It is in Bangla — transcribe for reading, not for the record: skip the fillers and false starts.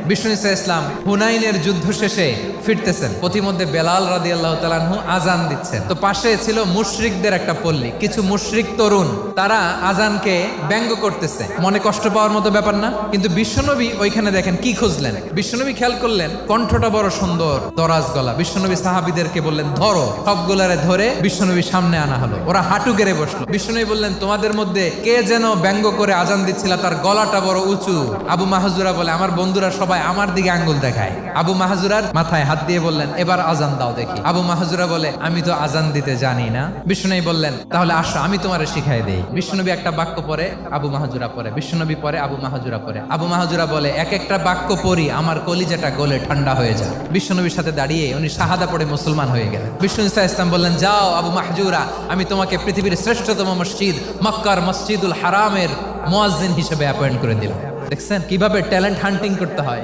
বিষ্ণু ইসা ইসলাম হুনাইনের যুদ্ধ শেষে ফিরতেছেন, পথিমধ্যে বেলাল রাদিয়াল্লাহু তাআলা আনহু আজান দিচ্ছেন। তো পাশে ছিল মুশরিকদের একটা পল্লী, কিছু মুশরিক তরুণ, তারা আজানকে ব্যঙ্গ করতেছে। মনে কষ্ট পাওয়ার মতো ব্যাপার না? কিন্তু বিশ্বনবী ওইখানে দেখেন কি খুঁজলেন। বিশ্বনবী খেয়াল করলেন কণ্ঠটা বড় সুন্দর, দরাজ গলা। বিশ্বনবী সাহাবীদেরকে বললেন ধরো, সবগুলারে ধরে বিশ্বনবী সামনে আনা হলো। ওরা হাঁটু গেড়ে বসলো। বিশ্বনবী বললেন তোমাদের মধ্যে কে যেন ব্যঙ্গ করে আজান দিচ্ছিল, তার গলাটা বড় উঁচু। আবু মাহজুরা বলে আমার বন্ধুরা সবাই আমার দিকে আঙ্গুল দেখায়। আবু মাহজুরার মাথায় হাত দিয়ে বললেন এবার আজান দাও দেখি। আবু মাহজুরা বলে আমি তো আজান দিতে জানি না। বিশ্বনবী বললেন তাহলে আসো আমি তোমারে শিখাই দেই। বিশ্বনবী একটা বাক্য পরে, আবু মাহজুরা পরে, বিশ্বনবী পরে, আবু মাহজুরা পরে। আবু মাহজুরা বলে এক একটা বাক্য পড়ি আমার কলিজাটা গলে ঠান্ডা হয়ে যায়। বিশ্বনবীর সাথে দাঁড়িয়ে উনি শাহাদা পড়ে মুসলমান হয়ে গেলেন। বিষ্ণু ইসা ইসলাম বললেন যাও আবু মাহজুরা, আমি তোমাকে পৃথিবীর শ্রেষ্ঠতম মসজিদ মক্কার মসজিদুল হারামের মুয়াজ্জিন হিসেবে অ্যাপয়েন্ট করে দিলাম। দেখছেন কিভাবে ট্যালেন্ট হান্টিং করতে হয়।